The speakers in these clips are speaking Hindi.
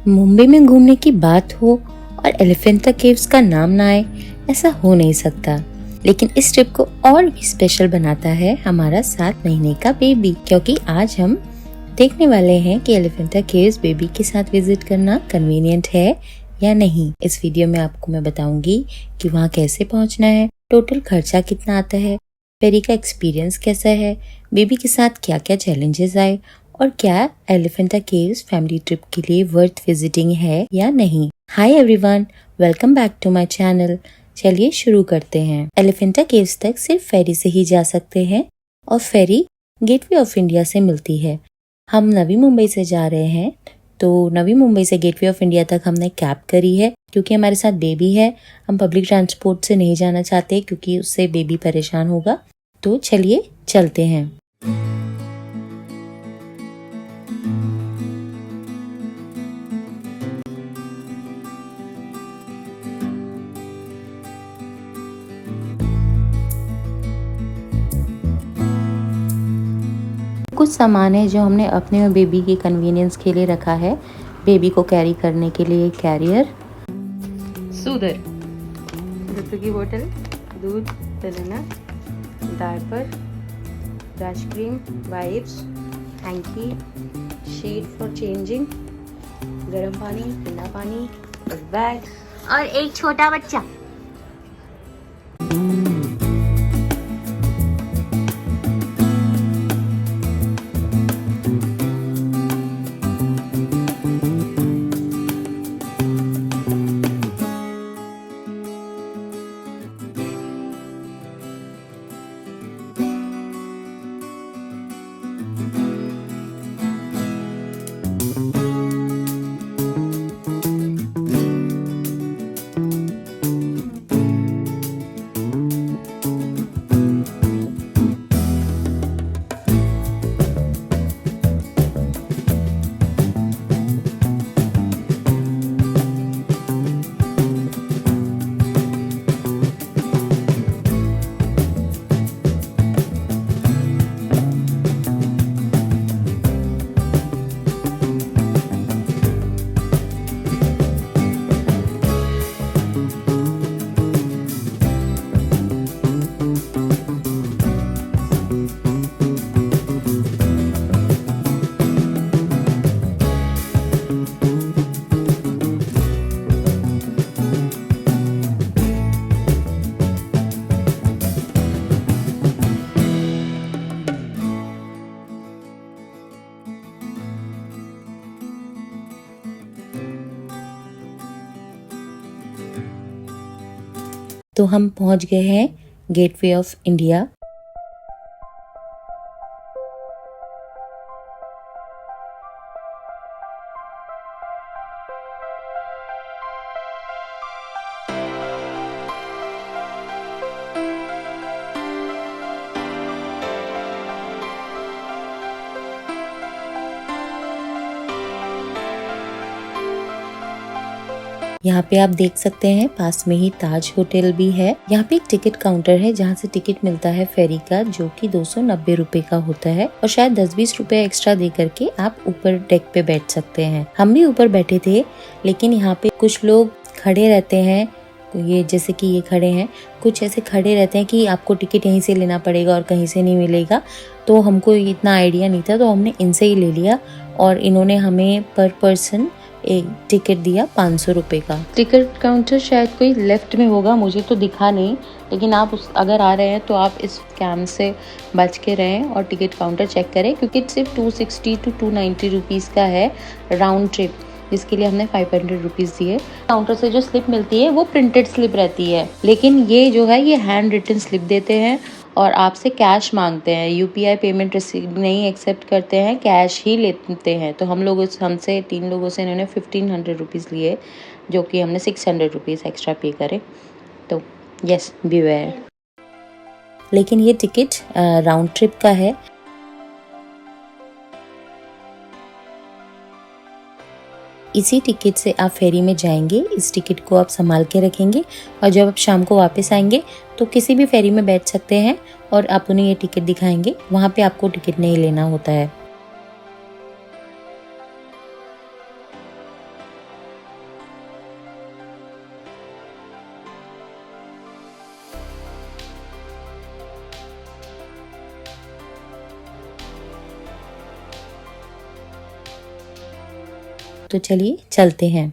मुंबई में घूमने की बात हो और एलिफेंटा केव्स का नाम ना आए, ऐसा हो नहीं सकता। लेकिन इस ट्रिप को और भी स्पेशल बनाता है हमारा 7 महीने का बेबी, क्योंकि आज हम देखने वाले हैं कि एलिफेंटा केव्स बेबी के साथ विजिट करना कन्वीनियंट है या नहीं। इस वीडियो में आपको मैं बताऊंगी कि वहाँ कैसे पहुँचना है, टोटल खर्चा कितना आता है, फेरी का एक्सपीरियंस कैसा है, बेबी के साथ क्या क्या चैलेंजेस आए और क्या एलिफेंटा केव्स फैमिली ट्रिप के लिए वर्थ विजिटिंग है या नहीं। Hi everyone, welcome back to my channel. चलिए शुरू करते हैं। एलिफेंटा केव्स तक सिर्फ फेरी से ही जा सकते हैं और फेरी गेटवे ऑफ इंडिया से मिलती है। हम नवी मुंबई से जा रहे हैं, तो नवी मुंबई से गेटवे ऑफ इंडिया तक हमने कैब करी है क्योंकि हमारे साथ बेबी है। हम पब्लिक ट्रांसपोर्ट से नहीं जाना चाहते क्योंकि उससे बेबी परेशान होगा। तो चलिए चलते हैं। कुछ सामान है जो हमने अपने और बेबी के कन्वीनियंस के लिए रखा है। बेबी को कैरी करने के लिए कैरियर, सूदर, दूध की बोतल, दूध, banana, diaper, brush cream, wipes, hanky, sheet for changing, गर्म पानी, ठंडा पानी, बैग और एक छोटा बच्चा। तो हम पहुंच गए हैं गेटवे ऑफ इंडिया। यहाँ पे आप देख सकते हैं पास में ही ताज होटल भी है। यहाँ पे एक टिकट काउंटर है जहाँ से टिकट मिलता है फेरी का, जो कि 290 रुपए का होता है और शायद 10-20 रुपए एक्स्ट्रा दे करके आप ऊपर डेक पे बैठ सकते हैं। हम भी ऊपर बैठे थे, लेकिन यहाँ पे कुछ लोग खड़े रहते हैं, ये जैसे कि ये खड़े हैं, कुछ ऐसे खड़े रहते हैं कि आपको टिकट यहीं से लेना पड़ेगा और कहीं से नहीं मिलेगा। तो हमको इतना आइडिया नहीं था, तो हमने इनसे ही ले लिया और इन्होंने हमें पर पर्सन एक टिकट दिया 500 रुपए का। टिकट काउंटर शायद कोई लेफ्ट में होगा, मुझे तो दिखा नहीं, लेकिन आप अगर आ रहे हैं तो आप इस स्कैम से बच के रहें और टिकट काउंटर चेक करें, क्योंकि सिर्फ 260 to 290 रुपीज़ का है राउंड ट्रिप, जिसके लिए हमने 500 रुपीज़ दिए। काउंटर से जो स्लिप मिलती है वो प्रिंटेड स्लिप रहती है, लेकिन ये जो है ये हैंड रिटन स्लिप देते हैं और आपसे कैश मांगते हैं। यूपीआई पेमेंट रिसीव नहीं एक्सेप्ट करते हैं, कैश ही लेते हैं। तो हमसे 3 लोगों से इन्होंने 1500 रुपीज़ लिए, जो कि हमने 600 रुपीज़ एक्स्ट्रा पे करे। तो यस, बीवेयर। लेकिन ये टिकट राउंड ट्रिप का है। इसी टिकट से आप फेरी में जाएंगे। इस टिकट को आप संभाल के रखेंगे और जब आप शाम को वापस आएंगे तो किसी भी फेरी में बैठ सकते हैं और आप उन्हें ये टिकट दिखाएंगे। वहाँ पे आपको टिकट नहीं लेना होता है। तो चलिए चलते हैं।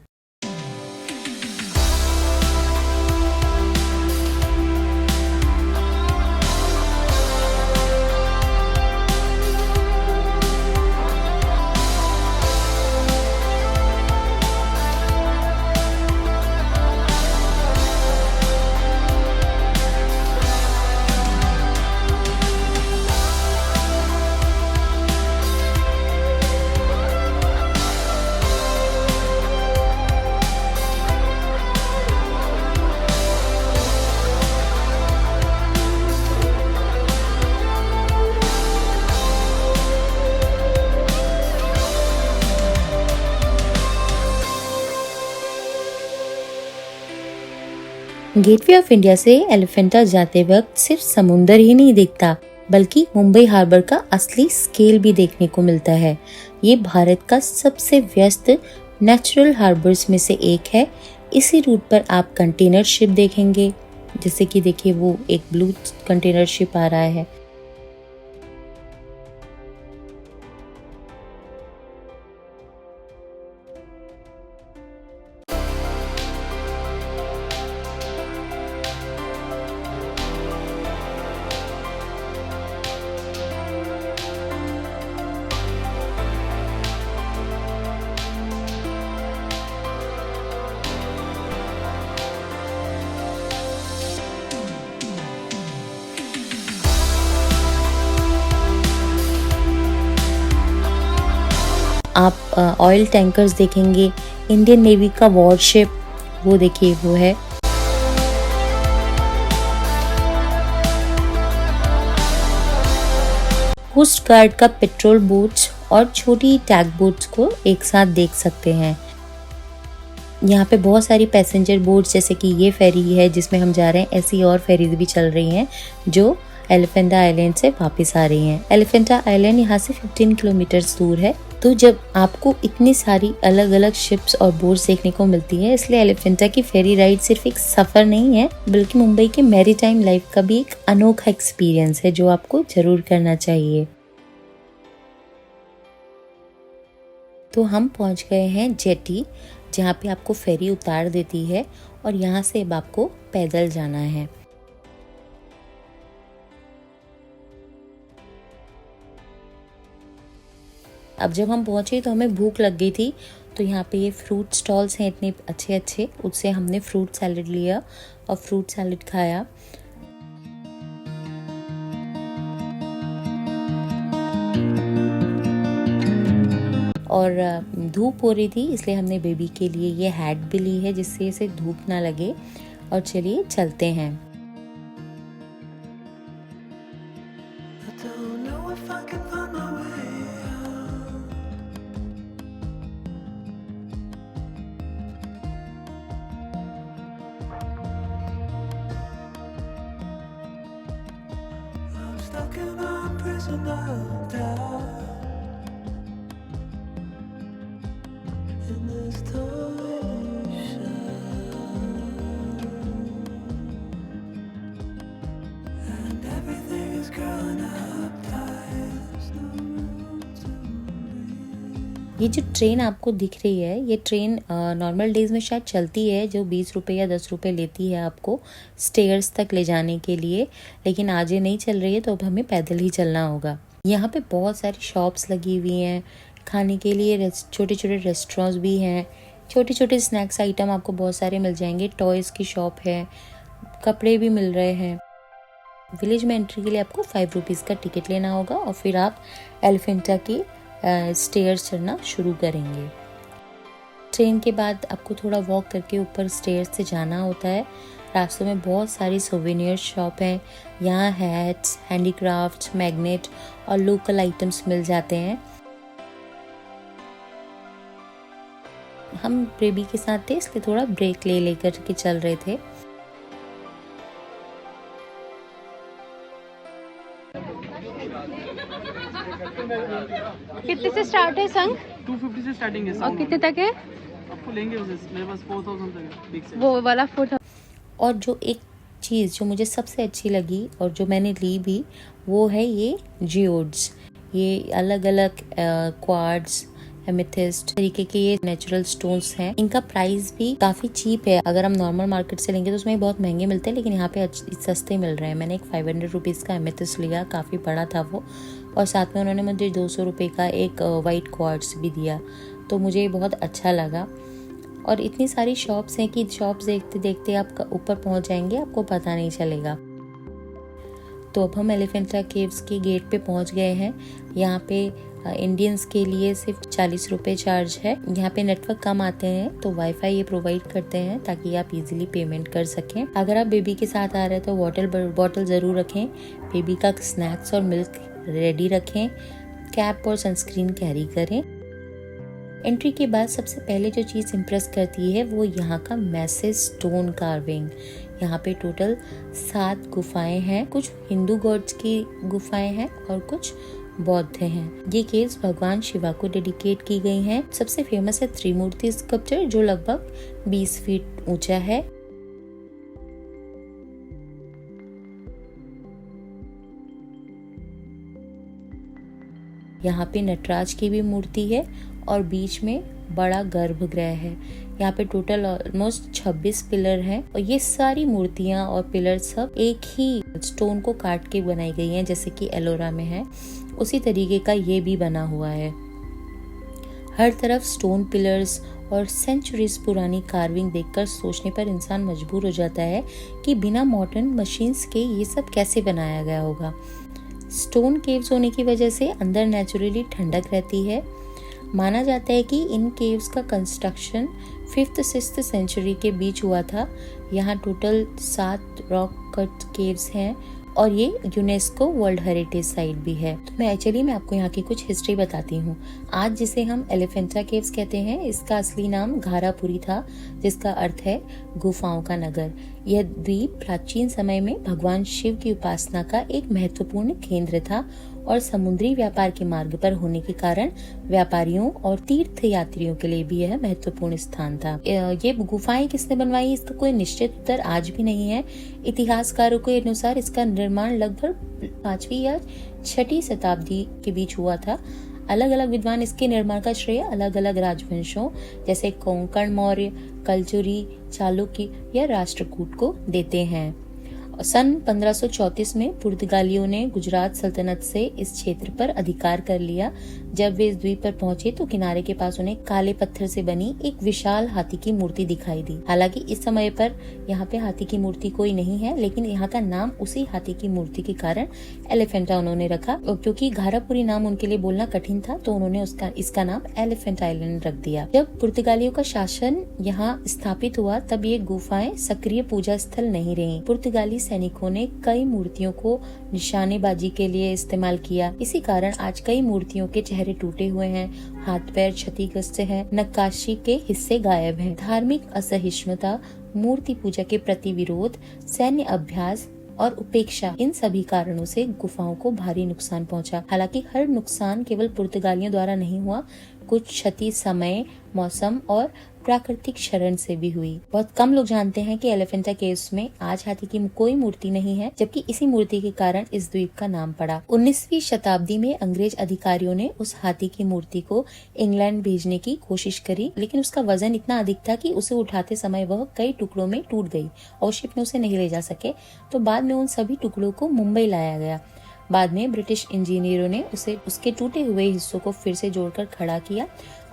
गेटवे ऑफ इंडिया से एलिफेंटा जाते वक्त सिर्फ समुंदर ही नहीं दिखता, बल्कि मुंबई हार्बर का असली स्केल भी देखने को मिलता है। ये भारत का सबसे व्यस्त नेचुरल हार्बर्स में से एक है। इसी रूट पर आप कंटेनर शिप देखेंगे, जैसे कि देखिए वो एक ब्लू कंटेनर शिप आ रहा है। आप ऑयल टैंकर्स देखेंगे, इंडियन नेवी का वॉरशिप, वो देखिए वो है। कोस्ट गार्ड का पेट्रोल बोट्स और छोटी टैग बोट्स को एक साथ देख सकते हैं। यहाँ पे बहुत सारी पैसेंजर बोट्स, जैसे कि ये फेरी है जिसमें हम जा रहे हैं, ऐसी और फेरीज भी चल रही हैं जो एलिफेंटा आइलैंड से वापस आ रही हैं। एलिफेंटा आइलैंड यहाँ से 15 किलोमीटर दूर है। तो जब आपको इतनी सारी अलग अलग शिप्स और बोट्स देखने को मिलती है, इसलिए एलिफेंटा की फेरी राइड सिर्फ एक सफर नहीं है, बल्कि मुंबई के मैरीटाइम लाइफ का भी एक अनोखा एक्सपीरियंस है जो आपको जरूर करना चाहिए। तो हम पहुंच गए हैं जेटी, जहाँ पे आपको फेरी उतार देती है और यहाँ से अब आपको पैदल जाना है। अब जब हम पहुंचे तो हमें भूख लग गई थी, तो यहाँ पे ये फ्रूट स्टॉल्स हैं इतने अच्छे अच्छे, उससे हमने फ्रूट सैलेड लिया और फ्रूट सैलेड खाया। और धूप हो रही थी, इसलिए हमने बेबी के लिए ये हैट भी ली है जिससे इसे धूप ना लगे। और चलिए चलते हैं। ये जो ट्रेन आपको दिख रही है, ये ट्रेन नॉर्मल डेज में शायद चलती है, जो 20 रुपये या 10 रुपये लेती है आपको स्टेयर्स तक ले जाने के लिए, लेकिन आज ये नहीं चल रही है तो अब हमें पैदल ही चलना होगा। यहाँ पे बहुत सारी शॉप्स लगी हुई हैं, खाने के लिए छोटे छोटे रेस्टोरेंट्स भी हैं, छोटे छोटे स्नैक्स आइटम आपको बहुत सारे मिल जाएंगे, टॉयज़ की शॉप है, कपड़े भी मिल रहे हैं। विलेज में एंट्री के लिए आपको 5 रुपीज़ का टिकट लेना होगा और फिर आप एलिफेंटा की स्टेयर्स चढ़ना शुरू करेंगे। ट्रेन के बाद आपको थोड़ा वॉक करके ऊपर स्टेयर्स से जाना होता है। रास्तों में बहुत सारी सोवेनियर शॉप हैं, यहाँ हैट्स, हैंडीक्राफ्ट्स, मैग्नेट और लोकल आइटम्स मिल जाते हैं। हम बेबी के साथ थे इसलिए थोड़ा ब्रेक ले लेकर के चल रहे थे। कितने से स्टार्ट है संग? 250 से स्टार्टिंग है। और कितने तक है? आपको लेंगे उसे, मेरे पास 4000 तक है बिग साइज। वो वाला 4000। और जो एक चीज़ जो मुझे सबसे अच्छी लगी और जो मैंने ली भी, वो है ये जियोड्स। ये अलग अलग क्वार्ट्स एमेथिस्ट तरीके के ये नेचुरल स्टोन्स हैं। इनका प्राइस भी काफी चीप है। अगर हम नॉर्मल मार्केट से लेंगे तो उसमें बहुत महंगे मिलते हैं, लेकिन यहाँ पे सस्ते मिल रहे हैं। मैंने एक 500 रुपीज का एमेथिस्ट लिया, काफी बड़ा था वो, और साथ में उन्होंने मुझे 200 रुपए का एक वाइट क्वार्ट्ज भी दिया, तो मुझे बहुत अच्छा लगा। और इतनी सारी शॉप्स हैं कि शॉप्स देखते देखते आप ऊपर पहुंच जाएंगे, आपको पता नहीं चलेगा। तो अब हम एलिफेंटा केव्स के गेट पे पहुंच गए हैं। यहाँ पे इंडियंस के लिए सिर्फ 40 रुपए चार्ज है। यहाँ पे नेटवर्क कम आते हैं तो वाईफाई ये प्रोवाइड करते हैं ताकि आप इजीली पेमेंट कर सकें। अगर आप बेबी के साथ आ रहे हैं तो वाटर बॉटल जरूर रखें, बेबी का स्नैक्स और मिल्क रेडी रखें, कैप और सनस्क्रीन कैरी करें। एंट्री के बाद सबसे पहले जो चीज इम्प्रेस करती है वो यहाँ का मैसिव स्टोन कार्विंग। यहाँ पे टोटल 7 गुफाएं हैं। कुछ हिंदू गॉड्स की गुफाएं हैं और कुछ बौद्ध हैं। ये केव्स भगवान शिवा को डेडिकेट की गई हैं। सबसे फेमस है त्रिमूर्ति स्कल्पचर जो लगभग 20 फीट ऊंचा है। यहाँ पे नटराज की भी मूर्ति है और बीच में बड़ा गर्भगृह है। यहाँ पे टोटल ऑलमोस्ट 26 पिलर हैं और ये सारी मूर्तियां और पिलर सब एक ही स्टोन को काट के बनाई गई हैं, जैसे कि एलोरा में है उसी तरीके का ये भी बना हुआ है। हर तरफ स्टोन पिलर्स और सेंचुरीज पुरानी कार्विंग देखकर सोचने पर इंसान मजबूर हो जाता है कि बिना मॉडर्न मशीन्स के ये सब कैसे बनाया गया होगा। स्टोन केव्स होने की वजह से अंदर नेचुरली ठंडक रहती है। माना जाता है कि इन केव्स का कंस्ट्रक्शन 5th से 6th सेंचुरी के बीच हुआ था। यहाँ टोटल 7 रॉक कट केव्स हैं और ये यूनेस्को वर्ल्ड हेरिटेज साइट भी है। तो मैं आपको यहाँ की कुछ हिस्ट्री बताती हूँ। आज जिसे हम एलिफेंटा केव्स कहते हैं, इसका असली नाम घारापुरी था, जिसका अर्थ है गुफाओं का नगर। यह द्वीप प्राचीन समय में भगवान शिव की उपासना का एक महत्वपूर्ण केंद्र था और समुद्री व्यापार के मार्ग पर होने के कारण व्यापारियों और तीर्थ यात्रियों के लिए भी यह महत्वपूर्ण स्थान था। ये गुफाएं किसने बनवाई, इसका कोई निश्चित उत्तर आज भी नहीं है। इतिहासकारों के अनुसार इसका निर्माण लगभग 5वीं या 6ठी शताब्दी के बीच हुआ था। अलग अलग विद्वान इसके निर्माण का श्रेय अलग अलग राजवंशों जैसे कोंकण मौर्य, कलचुरी, चालुक्य या राष्ट्रकूट को देते हैं। सन 1534 में पुर्तगालियों ने गुजरात सल्तनत से इस क्षेत्र पर अधिकार कर लिया। जब वे इस द्वीप पर पहुंचे तो किनारे के पास उन्हें काले पत्थर से बनी एक विशाल हाथी की मूर्ति दिखाई दी। हालांकि इस समय पर यहाँ पे हाथी की मूर्ति कोई नहीं है, लेकिन यहाँ का नाम उसी हाथी की मूर्ति के कारण एलिफेंटा उन्होंने रखा। क्योंकि घारापुरी नाम उनके लिए बोलना कठिन था तो उन्होंने इसका नाम एलिफेंट आइलैंड रख दिया। जब पुर्तगालियों का शासन यहाँ स्थापित हुआ तब ये गुफाएं सक्रिय पूजा स्थल नहीं रही। पुर्तगाली सैनिकों ने कई मूर्तियों को निशानेबाजी के लिए इस्तेमाल किया। इसी कारण आज कई मूर्तियों के चेहरे टूटे हुए हैं, हाथ पैर क्षतिग्रस्त हैं, नक्काशी के हिस्से गायब हैं। धार्मिक असहिष्णुता, मूर्ति पूजा के प्रति विरोध, सैन्य अभ्यास और उपेक्षा, इन सभी कारणों से गुफाओं को भारी नुकसान पहुंचा। हालांकि हर नुकसान केवल पुर्तगालियों द्वारा नहीं हुआ, कुछ क्षति समय, मौसम और प्राकृतिक क्षरण से भी हुई। बहुत कम लोग जानते हैं कि एलिफेंटा केव्स में आज हाथी की कोई मूर्ति नहीं है, जबकि इसी मूर्ति के कारण इस द्वीप का नाम पड़ा। 19वीं शताब्दी में अंग्रेज अधिकारियों ने उस हाथी की मूर्ति को इंग्लैंड भेजने की कोशिश करी, लेकिन उसका वजन इतना अधिक था कि उसे उठाते समय वह कई टुकड़ों में टूट गई और शिप में उसे नहीं ले जा सके। तो बाद में उन सभी टुकड़ों को मुंबई लाया गया। बाद में ब्रिटिश इंजीनियरों ने उसके टूटे हुए हिस्सों को फिर से जोड़कर खड़ा किया।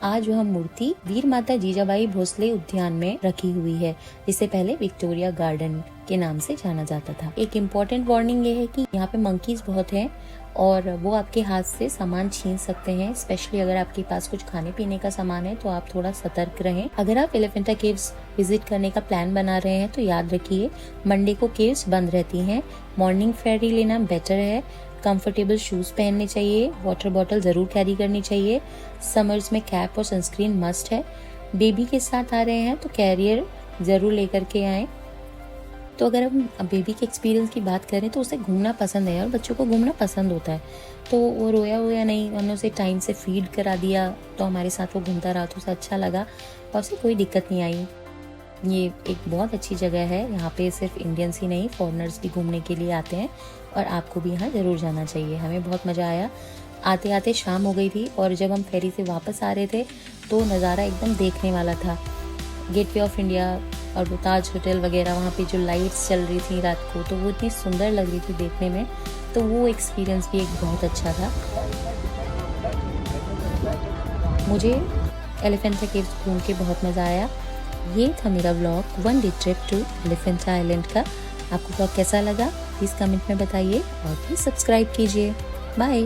आज वह मूर्ति वीर माता जीजाबाई भोसले उद्यान में रखी हुई है, जिसे पहले विक्टोरिया गार्डन के नाम से जाना जाता था। एक इम्पोर्टेंट वार्निंग ये है कि यहाँ पे मंकीज बहुत हैं और वो आपके हाथ से सामान छीन सकते हैं। स्पेशली अगर आपके पास कुछ खाने पीने का सामान है तो आप थोड़ा सतर्क रहें। अगर आप एलिफेंटा केव्स विजिट करने का प्लान बना रहे हैं तो याद रखिए मंडे को केव्स बंद रहती हैं। मॉर्निंग फेरी लेना बेटर है। कंफर्टेबल शूज पहनने चाहिए। वाटर बॉटल जरूर कैरी करनी चाहिए। समर्स में कैप और सनस्क्रीन मस्ट है। बेबी के साथ आ रहे हैं तो कैरियर जरूर लेकर के आएं। तो अगर हम बेबी के एक्सपीरियंस की बात करें तो उसे घूमना पसंद है और बच्चों को घूमना पसंद होता है। तो वो रोया नहीं, हमने उसे टाइम से फीड करा दिया तो हमारे साथ वो घूमता रहा, तो उसे अच्छा लगा और उसे कोई दिक्कत नहीं आई। ये एक बहुत अच्छी जगह है। यहाँ पे सिर्फ इंडियंस ही नहीं, फॉरेनर्स भी घूमने के लिए आते हैं और आपको भी यहाँ जरूर जाना चाहिए। हमें बहुत मजा आया। आते आते शाम हो गई थी और जब हम फेरी से वापस आ रहे थे तो नज़ारा एकदम देखने वाला था। गेटवे ऑफ इंडिया और वो ताज होटल वगैरह, वहाँ पे जो लाइट्स चल रही थी रात को, तो वो इतनी सुंदर लग रही थी देखने में। तो वो एक्सपीरियंस भी एक बहुत अच्छा था। मुझे एलिफेंटा केव्स घूम के बहुत मज़ा आया। ये था मेरा vlog 1 day trip to Elephanta island का। आपको व्लॉग कैसा लगा प्लीज़ कमेंट में बताइए और प्लीज़ सब्सक्राइब कीजिए। बाय।